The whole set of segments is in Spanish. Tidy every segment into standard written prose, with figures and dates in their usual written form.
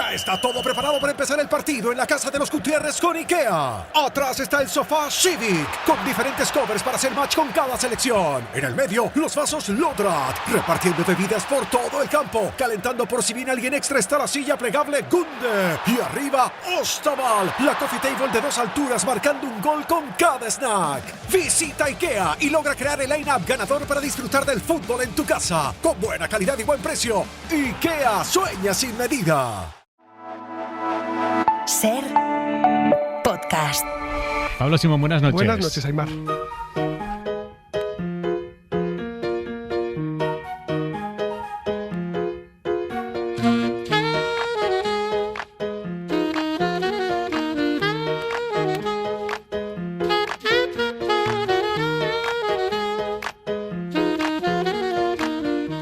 Ya está todo preparado para empezar el partido en la casa de los Gutiérrez con IKEA. Atrás está el sofá Civic, con diferentes covers para hacer match con cada selección. En el medio, los vasos Lodrat, repartiendo bebidas por todo el campo. Calentando por si viene alguien extra está la silla plegable Gunde. Y arriba, Ostaval, la coffee table de 2 alturas marcando un gol con cada snack. Visita IKEA y logra crear el line-up ganador para disfrutar del fútbol en tu casa. Con buena calidad y buen precio. IKEA, sueña sin medida. Ser podcast. Pablo Simón, buenas noches. Buenas noches, Aymar.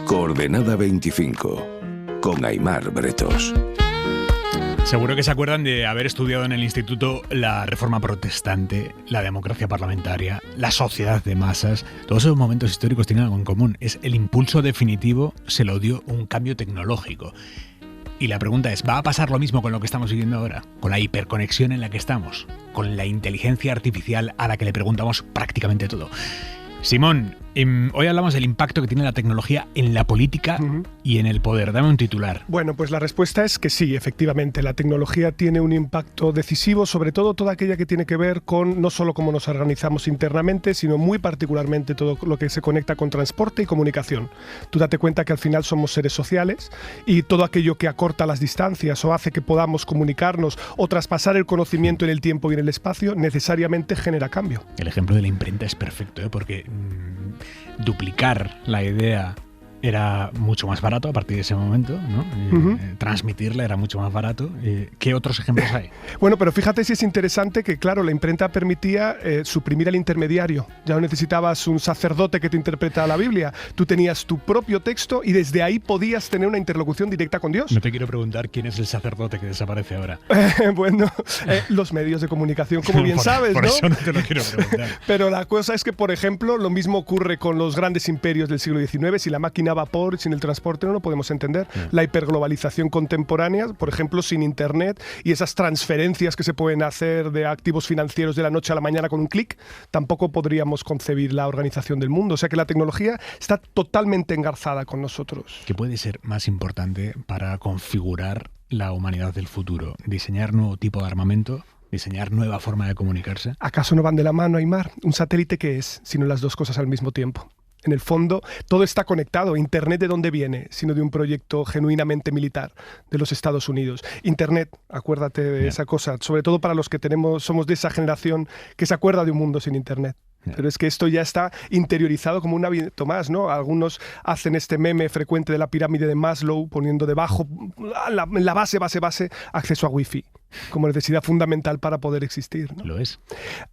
Coordenada 25, con Aymar Bretos. Seguro que se acuerdan de haber estudiado en el instituto la Reforma Protestante, la democracia parlamentaria, la sociedad de masas. Todos esos momentos históricos tienen algo en común. Es el impulso definitivo, se lo dio un cambio tecnológico. Y la pregunta es, ¿va a pasar lo mismo con lo que estamos viviendo ahora? Con la hiperconexión en la que estamos, con la inteligencia artificial a la que le preguntamos prácticamente todo. Simón, hoy hablamos del impacto que tiene la tecnología en la política y en el poder. Dame un titular. Bueno, pues la respuesta es que sí, efectivamente. La tecnología tiene un impacto decisivo, sobre todo toda aquella que tiene que ver con no solo cómo nos organizamos internamente, sino muy particularmente todo lo que se conecta con transporte y comunicación. Tú date cuenta que al final somos seres sociales y todo aquello que acorta las distancias o hace que podamos comunicarnos o traspasar el conocimiento en el tiempo y en el espacio necesariamente genera cambio. El ejemplo de la imprenta es perfecto, porque duplicar la idea era mucho más barato a partir de ese momento, ¿no? Transmitirla era mucho más barato. ¿Qué otros ejemplos hay? Bueno, pero fíjate si es interesante que, claro, la imprenta permitía suprimir al intermediario. Ya no necesitabas un sacerdote que te interpretara la Biblia. Tú tenías tu propio texto y desde ahí podías tener una interlocución directa con Dios. No te quiero preguntar quién es el sacerdote que desaparece ahora. Bueno, los medios de comunicación, como bien sabes, por ¿no? Eso no te lo quiero preguntar. Pero la cosa es que, por ejemplo, lo mismo ocurre con los grandes imperios del siglo XIX. Si la máquina a vapor, sin el transporte no lo podemos entender. La hiperglobalización contemporánea, por ejemplo, sin Internet y esas transferencias que se pueden hacer de activos financieros de la noche a la mañana con un clic, tampoco podríamos concebir la organización del mundo. O sea que la tecnología está totalmente engarzada con nosotros. ¿Qué puede ser más importante para configurar la humanidad del futuro? ¿Diseñar nuevo tipo de armamento? ¿Diseñar nueva forma de comunicarse? ¿Acaso no van de la mano, Aymar? ¿Un satélite qué es, sino las dos cosas al mismo tiempo? En el fondo, todo está conectado. ¿Internet de dónde viene? Sino de un proyecto genuinamente militar de los Estados Unidos. Internet, acuérdate de esa cosa, sobre todo para los que somos de esa generación que se acuerda de un mundo sin Internet. Pero es que esto ya está interiorizado como un hábito más, ¿no? Algunos hacen este meme frecuente de la pirámide de Maslow, poniendo debajo, en la base, acceso a Wi-Fi, como necesidad fundamental para poder existir, ¿no? ¿Lo es?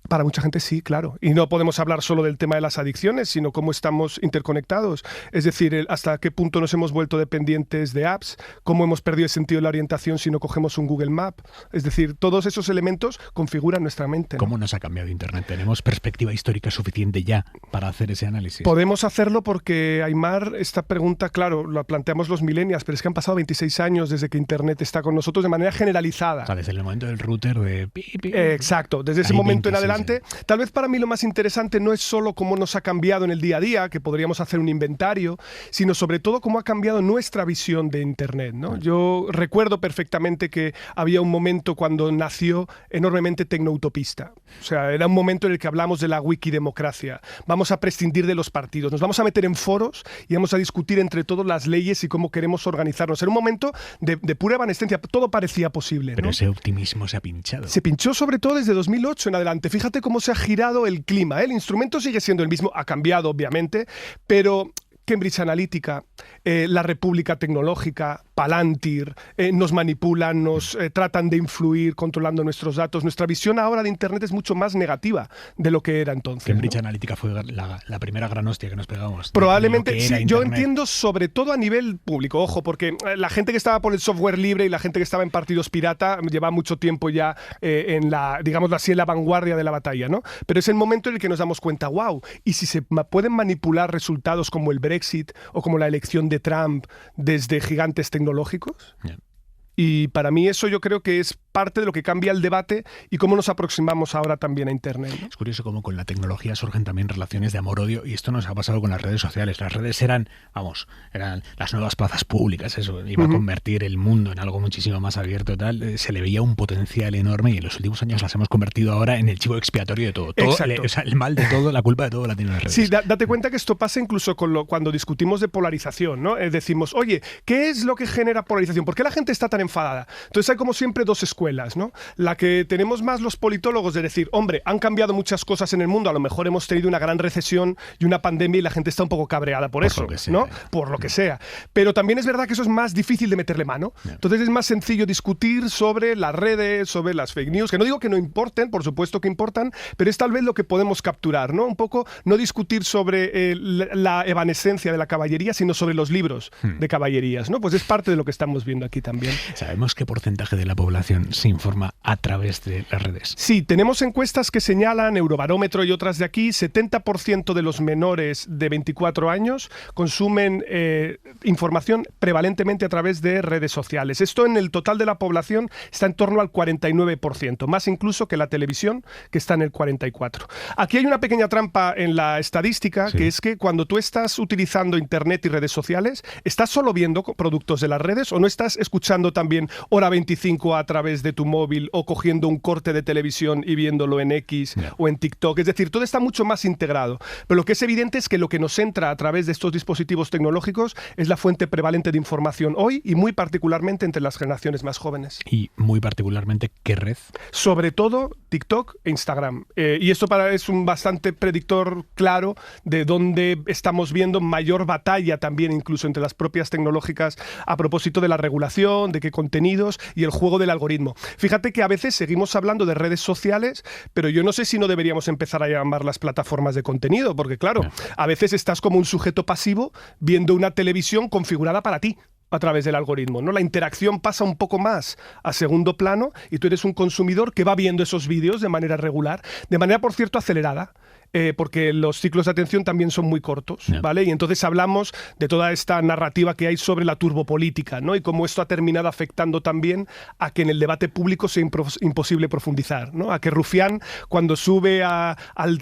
Para mucha gente sí, claro. Y no podemos hablar solo del tema de las adicciones, sino cómo estamos interconectados. Es decir, hasta qué punto nos hemos vuelto dependientes de apps, cómo hemos perdido el sentido de la orientación si no cogemos un Google Map. Es decir, todos esos elementos configuran nuestra mente, ¿no? ¿Cómo nos ha cambiado Internet? ¿Tenemos perspectiva histórica suficiente ya para hacer ese análisis? Podemos hacerlo porque, Aymar, esta pregunta, claro, la planteamos los millennials, pero es que han pasado 26 años desde que Internet está con nosotros de manera generalizada. O sea, desde el momento del router de... Exacto, desde ese momento en adelante. Tal vez para mí lo más interesante no es solo cómo nos ha cambiado en el día a día, que podríamos hacer un inventario, sino sobre todo cómo ha cambiado nuestra visión de Internet, ¿no? Yo recuerdo perfectamente que había un momento cuando nació enormemente tecnoutopista. O sea, era un momento en el que hablamos de la wikidemocracia. Vamos a prescindir de los partidos, nos vamos a meter en foros y vamos a discutir entre todos las leyes y cómo queremos organizarnos. Era un momento de pura evanescencia, todo parecía posible, ¿no? Pero ese optimismo se ha pinchado. Se pinchó sobre todo desde 2008 en adelante. Fíjate cómo se ha girado el clima, ¿eh? El instrumento sigue siendo el mismo, ha cambiado obviamente, pero Cambridge Analytica, la República Tecnológica, Palantir, nos manipulan, nos tratan de influir controlando nuestros datos. Nuestra visión ahora de Internet es mucho más negativa de lo que era entonces. Cambridge ¿no? Analytica fue la primera gran hostia que nos pegamos. Probablemente, sí, Internet. yo entiendo sobre todo a nivel público, ojo, porque la gente que estaba por el software libre y la gente que estaba en partidos pirata lleva mucho tiempo ya digámoslo así, en la vanguardia de la batalla, ¿no? Pero es el momento en el que nos damos cuenta, wow, y si se pueden manipular resultados como el Brexit o como la elección de Trump desde gigantes tecnológicos. Yeah. Y para mí eso yo creo que es parte de lo que cambia el debate y cómo nos aproximamos ahora también a Internet, ¿no? Es curioso cómo con la tecnología surgen también relaciones de amor-odio, y esto nos ha pasado con las redes sociales. Las redes eran las nuevas plazas públicas, eso iba a convertir el mundo en algo muchísimo más abierto, tal. Se le veía un potencial enorme y en los últimos años las hemos convertido ahora en el chivo expiatorio de todo. El mal de todo, la culpa de todo la tienen las redes. Sí, date cuenta que esto pasa incluso cuando discutimos de polarización, ¿no? Decimos, oye, ¿qué es lo que genera polarización? ¿Por qué la gente está tan enfadada? Entonces hay como siempre dos escuelas, ¿no? La que tenemos más los politólogos de decir, hombre, han cambiado muchas cosas en el mundo, a lo mejor hemos tenido una gran recesión y una pandemia y la gente está un poco cabreada por eso, ¿no? Por lo que sea. Pero también es verdad que eso es más difícil de meterle mano. Entonces es más sencillo discutir sobre las redes, sobre las fake news, que no digo que no importen, por supuesto que importan, pero es tal vez lo que podemos capturar, ¿no? Un poco no discutir sobre la evanescencia de la caballería, sino sobre los libros de caballerías, ¿no? Pues es parte de lo que estamos viendo aquí también. ¿Sabemos qué porcentaje de la población se informa a través de las redes? Sí, tenemos encuestas que señalan, Eurobarómetro y otras de aquí, 70% de los menores de 24 años consumen información prevalentemente a través de redes sociales. Esto en el total de la población está en torno al 49%, más incluso que la televisión, que está en el 44%. Aquí hay una pequeña trampa en la estadística, que es que cuando tú estás utilizando Internet y redes sociales, ¿estás solo viendo productos de las redes o no estás escuchando también Hora 25 a través de tu móvil o cogiendo un corte de televisión y viéndolo en X o en TikTok? Es decir, todo está mucho más integrado. Pero lo que es evidente es que lo que nos entra a través de estos dispositivos tecnológicos es la fuente prevalente de información hoy y muy particularmente entre las generaciones más jóvenes. Y muy particularmente, ¿qué red? Sobre todo TikTok e Instagram. Y esto es un bastante predictor claro de dónde estamos viendo mayor batalla también incluso entre las propias tecnológicas a propósito de la regulación, de qué contenidos y el juego del algoritmo. Fíjate que a veces seguimos hablando de redes sociales, pero yo no sé si no deberíamos empezar a llamar las plataformas de contenido, porque claro, a veces estás como un sujeto pasivo viendo una televisión configurada para ti a través del algoritmo, ¿no? La interacción pasa un poco más a segundo plano y tú eres un consumidor que va viendo esos vídeos de manera regular, de manera, por cierto, acelerada. Porque los ciclos de atención también son muy cortos, ¿vale? Y entonces hablamos de toda esta narrativa que hay sobre la turbopolítica, ¿no? Y cómo esto ha terminado afectando también a que en el debate público sea imposible profundizar, ¿no? A que Rufián, cuando sube a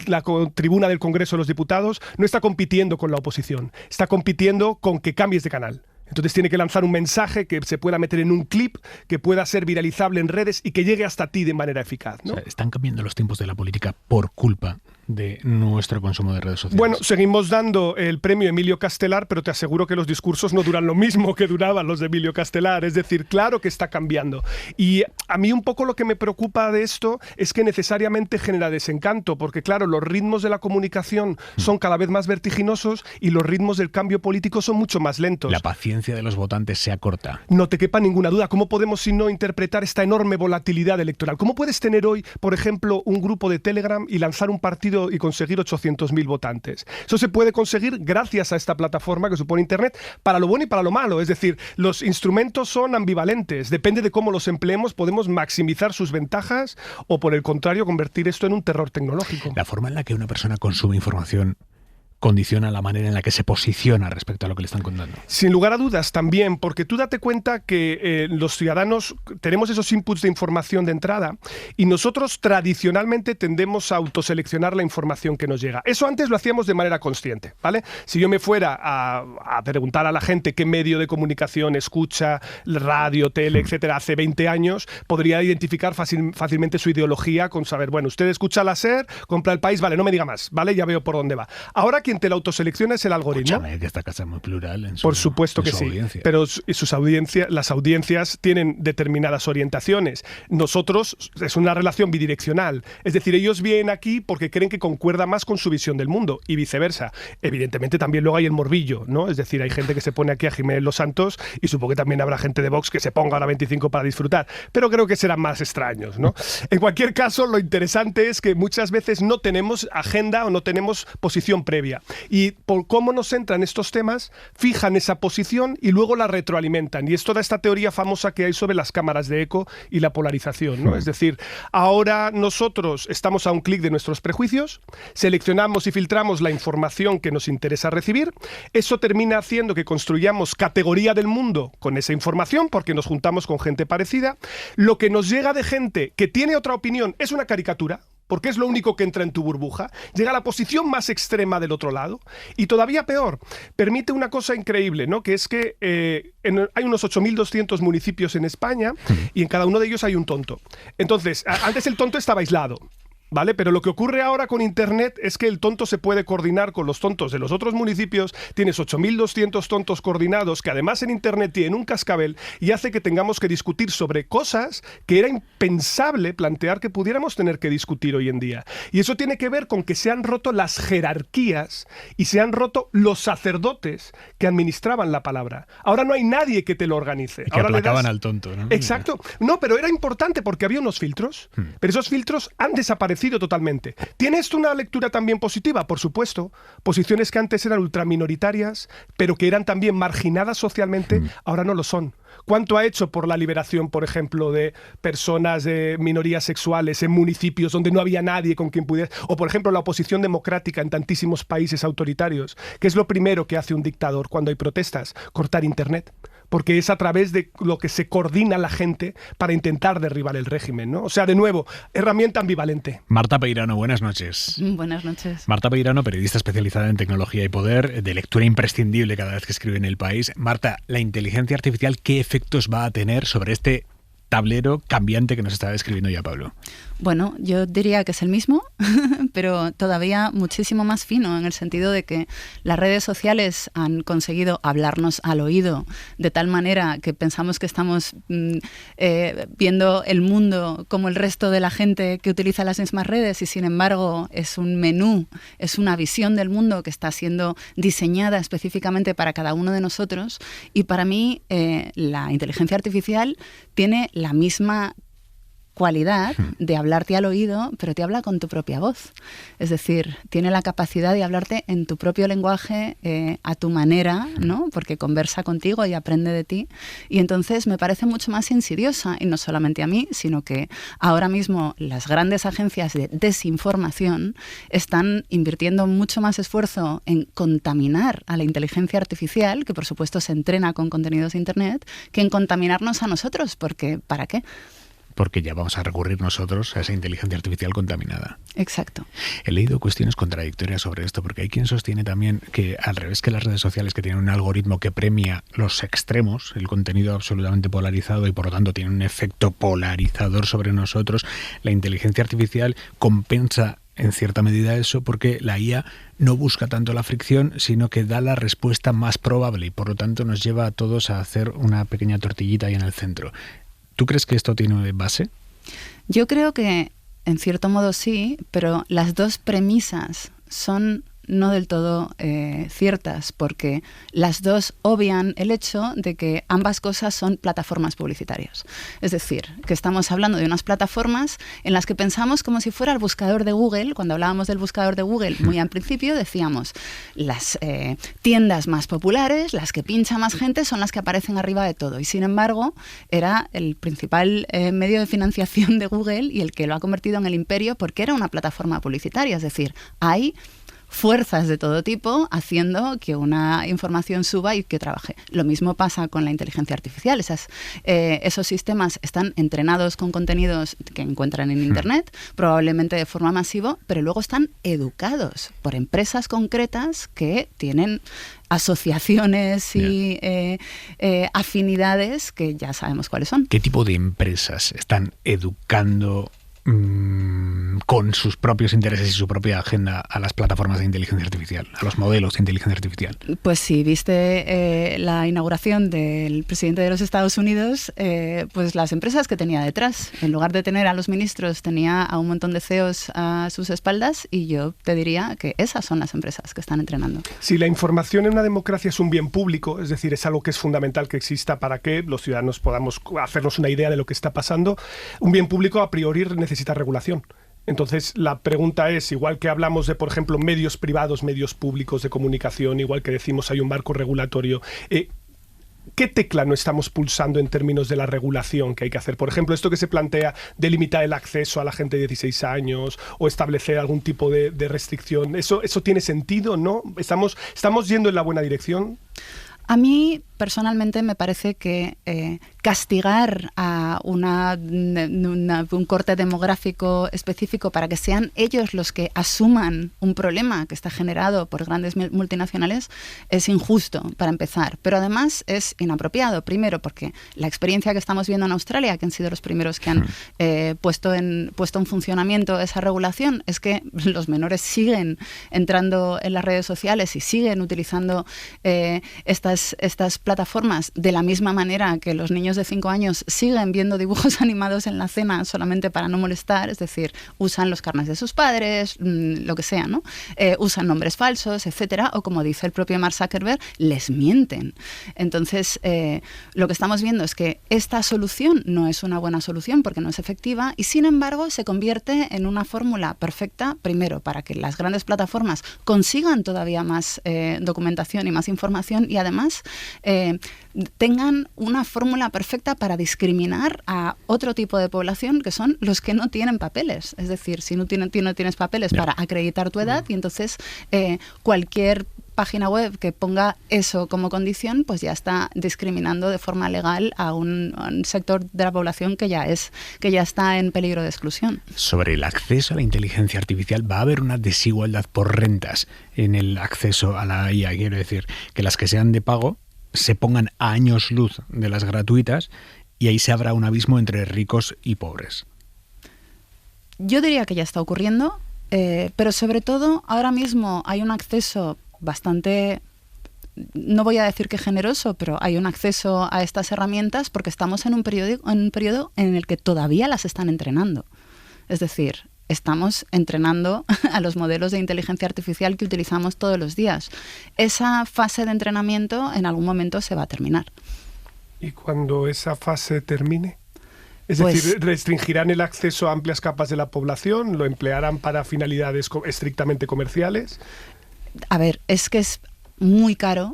la tribuna del Congreso de los Diputados, no está compitiendo con la oposición, está compitiendo con que cambies de canal. Entonces tiene que lanzar un mensaje que se pueda meter en un clip, que pueda ser viralizable en redes y que llegue hasta ti de manera eficaz, ¿no? O sea, están cambiando los tiempos de la política por culpa de nuestro consumo de redes sociales. Bueno, seguimos dando el premio Emilio Castelar, pero te aseguro que los discursos no duran lo mismo que duraban los de Emilio Castelar. Es decir, claro que está cambiando. Y a mí un poco lo que me preocupa de esto es que necesariamente genera desencanto, porque claro, los ritmos de la comunicación son cada vez más vertiginosos y los ritmos del cambio político son mucho más lentos. La paciencia de los votantes se acorta. No te quepa ninguna duda. ¿Cómo podemos sino interpretar esta enorme volatilidad electoral? ¿Cómo puedes tener hoy, por ejemplo, un grupo de Telegram y lanzar un partido y conseguir 800.000 votantes? Eso se puede conseguir gracias a esta plataforma que supone Internet, para lo bueno y para lo malo. Es decir, los instrumentos son ambivalentes. Depende de cómo los empleemos, podemos maximizar sus ventajas o, por el contrario, convertir esto en un terror tecnológico. La forma en la que una persona consume información condiciona la manera en la que se posiciona respecto a lo que le están contando. Sin lugar a dudas también, porque tú date cuenta que los ciudadanos tenemos esos inputs de información de entrada y nosotros tradicionalmente tendemos a autoseleccionar la información que nos llega. Eso antes lo hacíamos de manera consciente, ¿vale? Si yo me fuera a preguntar a la gente qué medio de comunicación escucha, radio, tele, etcétera, hace 20 años, podría identificar fácilmente su ideología con saber, bueno, usted escucha la SER, compra El País, vale, no me diga más, ¿vale? Ya veo por dónde va. Ahora quien te la autoselecciona es el algoritmo. Escúchame, que esta casa es muy plural en su, por supuesto que sí, audiencia. Pero las audiencias tienen determinadas orientaciones. Nosotros es una relación bidireccional, es decir, ellos vienen aquí porque creen que concuerda más con su visión del mundo y viceversa. Evidentemente también luego hay el morbillo, ¿no? Es decir, hay gente que se pone aquí a Jiménez Los Santos y supongo que también habrá gente de Vox que se ponga a la 25 para disfrutar, pero creo que serán más extraños, ¿no? En cualquier caso, lo interesante es que muchas veces no tenemos agenda o no tenemos posición previa. día. Y por cómo nos centran estos temas, fijan esa posición y luego la retroalimentan. Y es toda esta teoría famosa que hay sobre las cámaras de eco y la polarización, ¿no? Es decir, ahora nosotros estamos a un clic de nuestros prejuicios, seleccionamos y filtramos la información que nos interesa recibir. Eso termina haciendo que construyamos categoría del mundo con esa información porque nos juntamos con gente parecida. Lo que nos llega de gente que tiene otra opinión es una caricatura, porque es lo único que entra en tu burbuja, llega a la posición más extrema del otro lado, y todavía peor, permite una cosa increíble, ¿no? Que es que hay unos 8.200 municipios en España, y en cada uno de ellos hay un tonto. Entonces, antes el tonto estaba aislado, ¿vale? Pero lo que ocurre ahora con Internet es que el tonto se puede coordinar con los tontos de los otros municipios. Tienes 8.200 tontos coordinados que además en Internet tienen un cascabel y hace que tengamos que discutir sobre cosas que era impensable plantear que pudiéramos tener que discutir hoy en día. Y eso tiene que ver con que se han roto las jerarquías y se han roto los sacerdotes que administraban la palabra. Ahora no hay nadie que te lo organice. Y que ahora aplacaban al tonto, ¿no? Exacto. No, pero era importante porque había unos filtros, pero esos filtros han desaparecido totalmente. ¿Tiene esto una lectura también positiva? Por supuesto. Posiciones que antes eran ultraminoritarias, pero que eran también marginadas socialmente, ahora no lo son. ¿Cuánto ha hecho por la liberación, por ejemplo, de personas de minorías sexuales en municipios donde no había nadie con quien pudiera? O, por ejemplo, la oposición democrática en tantísimos países autoritarios. ¿Qué es lo primero que hace un dictador cuando hay protestas? Cortar Internet. Porque es a través de lo que se coordina la gente para intentar derribar el régimen, ¿no? O sea, de nuevo, herramienta ambivalente. Marta Peirano, buenas noches. Buenas noches. Marta Peirano, periodista especializada en tecnología y poder, de lectura imprescindible cada vez que escribe en El País. Marta, ¿la inteligencia artificial qué efectos va a tener sobre este tablero cambiante que nos está describiendo ya Pablo? Bueno, yo diría que es el mismo, pero todavía muchísimo más fino, en el sentido de que las redes sociales han conseguido hablarnos al oído de tal manera que pensamos que estamos viendo el mundo como el resto de la gente que utiliza las mismas redes, y sin embargo es un menú, es una visión del mundo que está siendo diseñada específicamente para cada uno de nosotros. Y para mí la inteligencia artificial tiene la misma cualidad de hablarte al oído, pero te habla con tu propia voz. Es decir, tiene la capacidad de hablarte en tu propio lenguaje, a tu manera, ¿no? Porque conversa contigo y aprende de ti. Y entonces me parece mucho más insidiosa, y no solamente a mí, sino que ahora mismo las grandes agencias de desinformación están invirtiendo mucho más esfuerzo en contaminar a la inteligencia artificial, que por supuesto se entrena con contenidos de Internet, que en contaminarnos a nosotros, porque ¿para qué? Porque ya vamos a recurrir nosotros a esa inteligencia artificial contaminada. Exacto. He leído cuestiones contradictorias sobre esto, porque hay quien sostiene también que, al revés que las redes sociales, que tienen un algoritmo que premia los extremos, el contenido absolutamente polarizado, y por lo tanto tiene un efecto polarizador sobre nosotros, la inteligencia artificial compensa en cierta medida eso, porque la IA no busca tanto la fricción, sino que da la respuesta más probable, y por lo tanto nos lleva a todos a hacer una pequeña tortillita ahí en el centro. ¿Tú crees que esto tiene base? Yo creo que en cierto modo sí, pero las dos premisas son no del todo ciertas, porque las dos obvian el hecho de que ambas cosas son plataformas publicitarias. Es decir, que estamos hablando de unas plataformas en las que pensamos como si fuera el buscador de Google. Cuando hablábamos del buscador de Google, muy al principio decíamos las tiendas más populares, las que pincha más gente, son las que aparecen arriba de todo. Y sin embargo, era el principal medio de financiación de Google y el que lo ha convertido en el imperio, porque era una plataforma publicitaria. Es decir, hay fuerzas de todo tipo haciendo que una información suba y que trabaje. Lo mismo pasa con la inteligencia artificial. Esos sistemas están entrenados con contenidos que encuentran en Internet, probablemente de forma masiva, pero luego están educados por empresas concretas que tienen asociaciones y afinidades que ya sabemos cuáles son. ¿Qué tipo de empresas están educando con sus propios intereses y su propia agenda a las plataformas de inteligencia artificial, a los modelos de inteligencia artificial? Pues si viste la inauguración del presidente de los Estados Unidos, pues las empresas que tenía detrás, en lugar de tener a los ministros, tenía a un montón de CEOs a sus espaldas, y yo te diría que esas son las empresas que están entrenando. Si la información en una democracia es un bien público, es decir, es algo que es fundamental que exista para que los ciudadanos podamos hacernos una idea de lo que está pasando, un bien público a priori necesita regulación. Entonces, la pregunta es, igual que hablamos de, por ejemplo, medios privados, medios públicos de comunicación, igual que decimos hay un marco regulatorio, ¿qué tecla no estamos pulsando en términos de la regulación que hay que hacer? Por ejemplo, esto que se plantea de limitar el acceso a la gente de 16 años o establecer algún tipo de restricción, ¿eso tiene sentido, no? ¿Estamos yendo en la buena dirección? A mí, personalmente, me parece que castigar a un corte demográfico específico para que sean ellos los que asuman un problema que está generado por grandes multinacionales es injusto, para empezar. Pero además es inapropiado. Primero, porque la experiencia que estamos viendo en Australia, que han sido los primeros que han puesto en funcionamiento esa regulación, es que los menores siguen entrando en las redes sociales y siguen utilizando estas plataformas de la misma manera que los niños de 5 años siguen viendo dibujos animados en la cena solamente para no molestar, es decir, usan los carnets de sus padres, lo que sea, ¿no? Usan nombres falsos, etcétera, o como dice el propio Mark Zuckerberg, les mienten. Entonces, lo que estamos viendo es que esta solución no es una buena solución porque no es efectiva y, sin embargo, se convierte en una fórmula perfecta, primero, para que las grandes plataformas consigan todavía más documentación y más información y, además, tengan una fórmula perfecta para discriminar a otro tipo de población, que son los que no tienen papeles. Es decir, si no tienes papeles para acreditar tu edad, y entonces cualquier página web que ponga eso como condición, pues ya está discriminando de forma legal a un sector de la población que ya está en peligro de exclusión. Sobre el acceso a la inteligencia artificial, va a haber una desigualdad por rentas en el acceso a la IA. Quiero decir, que las que sean de pago se pongan a años luz de las gratuitas y ahí se abra un abismo entre ricos y pobres. Yo diría que ya está ocurriendo, pero sobre todo ahora mismo hay un acceso bastante, no voy a decir que generoso, pero hay un acceso a estas herramientas porque estamos en un periodo en el que todavía las están entrenando. Es decir, estamos entrenando a los modelos de inteligencia artificial que utilizamos todos los días. Esa fase de entrenamiento en algún momento se va a terminar. ¿Y cuando esa fase termine? Es Pues, decir, ¿restringirán el acceso a amplias capas de la población? ¿Lo emplearán para finalidades estrictamente comerciales? A ver, es que es muy caro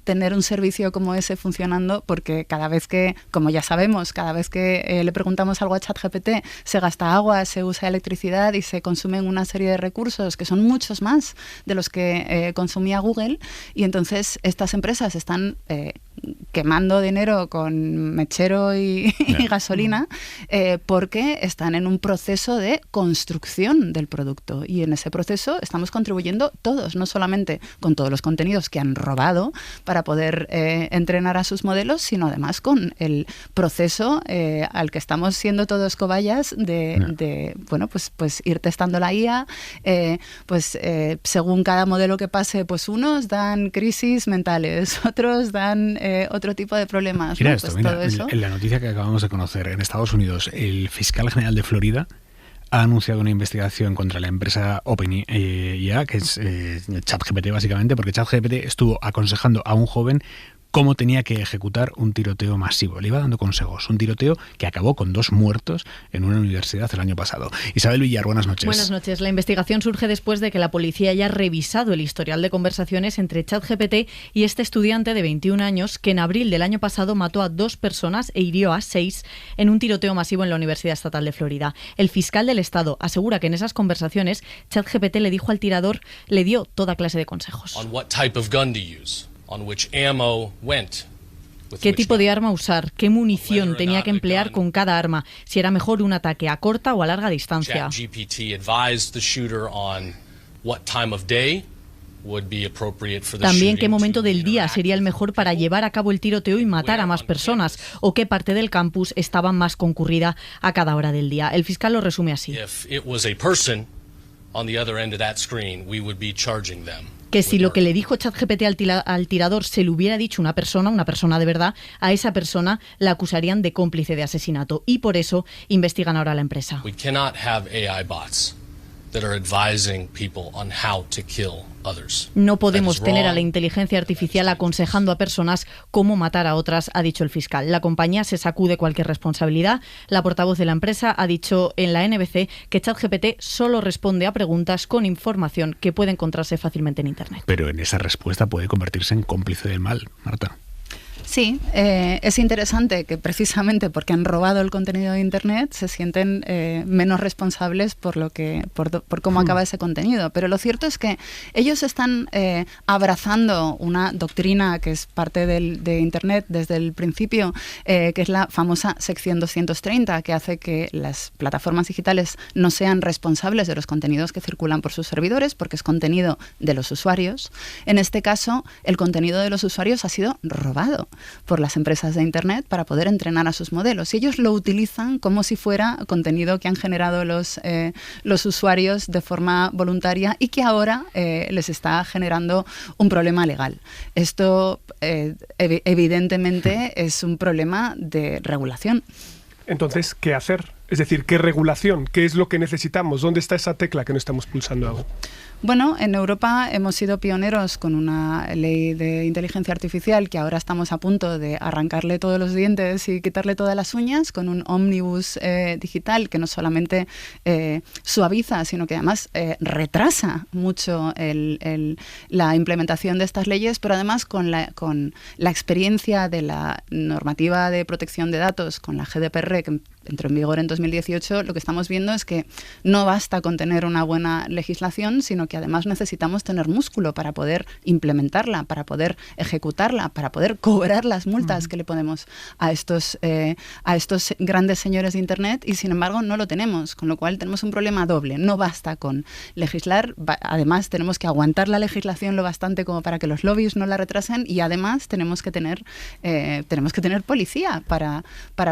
tener un servicio como ese funcionando porque cada vez que, como ya sabemos, cada vez que le preguntamos algo a ChatGPT se gasta agua, se usa electricidad y se consumen una serie de recursos que son muchos más de los que consumía Google, y entonces estas empresas están quemando dinero con mechero y gasolina porque están en un proceso de construcción del producto, y en ese proceso estamos contribuyendo todos, no solamente con todos los contenidos que han robado para poder entrenar a sus modelos, sino además con el proceso al que estamos siendo todos cobayas de bueno, pues ir testando la IA, según cada modelo que pase, pues unos dan crisis mentales, otros dan otro tipo de problemas. Mira, ¿no? esto, Pues mira, todo eso. en la noticia que acabamos de conocer, en Estados Unidos, el fiscal general de Florida ha anunciado una investigación contra la empresa OpenAI, que es ChatGPT básicamente, porque ChatGPT estuvo aconsejando a un joven cómo tenía que ejecutar un tiroteo masivo. Le iba dando consejos. Un tiroteo que acabó con 2 muertos en una universidad el año pasado. Isabel Villar, buenas noches. Buenas noches. La investigación surge después de que la policía haya revisado el historial de conversaciones entre ChatGPT y este estudiante de 21 años que en abril del año pasado mató a 2 personas e hirió a 6 en un tiroteo masivo en la Universidad Estatal de Florida. El fiscal del estado asegura que en esas conversaciones ChatGPT le dijo al tirador, le dio toda clase de consejos. On what type of gun to use, on which ammo went. ¿Qué tipo de arma usar? ¿Qué munición tenía que emplear con cada arma? Si era mejor un ataque a corta o a larga distancia. ChatGPT advised the shooter on what time of day would be appropriate for the También qué shooting momento to del día interact sería el with mejor para people. llevar a cabo el tiroteo y matar a más personas, o qué parte del campus estaba más concurrida a cada hora del día. El fiscal lo resume así. If it was a person on the other end of that screen, we would be charging them. Que si lo que le dijo ChatGPT al tirador se lo hubiera dicho una persona de verdad, a esa persona la acusarían de cómplice de asesinato. Y por eso investigan ahora a la empresa. We cannot have AI bots that are advising people on how to kill others. No podemos That is tener a la wrong. inteligencia artificial aconsejando a personas cómo matar a otras, ha dicho el fiscal. La compañía se sacude cualquier responsabilidad. La portavoz de la empresa ha dicho en la NBC que ChatGPT solo responde a preguntas con información que puede encontrarse fácilmente en Internet. Pero en esa respuesta puede convertirse en cómplice del mal, Marta. Sí, es interesante que precisamente porque han robado el contenido de Internet se sienten menos responsables por cómo acaba ese contenido. Pero lo cierto es que ellos están abrazando una doctrina que es parte de Internet desde el principio, que es la famosa sección 230, que hace que las plataformas digitales no sean responsables de los contenidos que circulan por sus servidores, porque es contenido de los usuarios. En este caso, el contenido de los usuarios ha sido robado por las empresas de Internet para poder entrenar a sus modelos. Y ellos lo utilizan como si fuera contenido que han generado los usuarios de forma voluntaria y que ahora les está generando un problema legal. Esto evidentemente es un problema de regulación. Entonces, ¿qué hacer? Es decir, ¿qué regulación? ¿Qué es lo que necesitamos? ¿Dónde está esa tecla que no estamos pulsando aún? Bueno, en Europa hemos sido pioneros con una ley de inteligencia artificial que ahora estamos a punto de arrancarle todos los dientes y quitarle todas las uñas con un ómnibus digital que no solamente suaviza, sino que además retrasa mucho la implementación de estas leyes, pero además con la experiencia de la normativa de protección de datos, con la GDPR, que entró en vigor en 2018, lo que estamos viendo es que no basta con tener una buena legislación, sino que además necesitamos tener músculo para poder implementarla, para poder ejecutarla, para poder cobrar las multas que le ponemos a estos grandes señores de Internet, y sin embargo no lo tenemos, con lo cual tenemos un problema doble. No basta con legislar, además tenemos que aguantar la legislación lo bastante como para que los lobbies no la retrasen, y además tenemos que tener policía para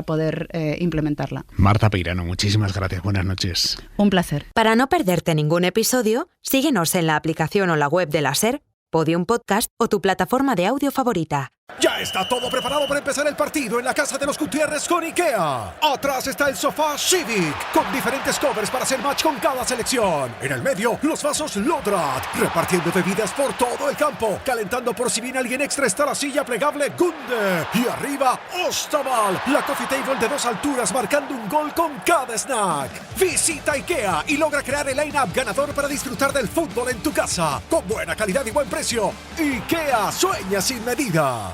poder implementarla. Marta Peirano, muchísimas gracias. Buenas noches. Un placer. Para no perderte ningún episodio, síguenos en la aplicación o la web de la SER, Podium Podcast o tu plataforma de audio favorita. Ya está todo preparado para empezar el partido en la casa de los Gutiérrez con IKEA. Atrás está el sofá Civic, con diferentes covers para hacer match con cada selección. En el medio, los vasos Lodrat, repartiendo bebidas por todo el campo. Calentando por si viene alguien extra está la silla plegable Gunde. Y arriba, Ostaval, la coffee table de 2 alturas marcando un gol con cada snack. Visita IKEA y logra crear el line-up ganador para disfrutar del fútbol en tu casa. Con buena calidad y buen precio. IKEA, sueña sin medida.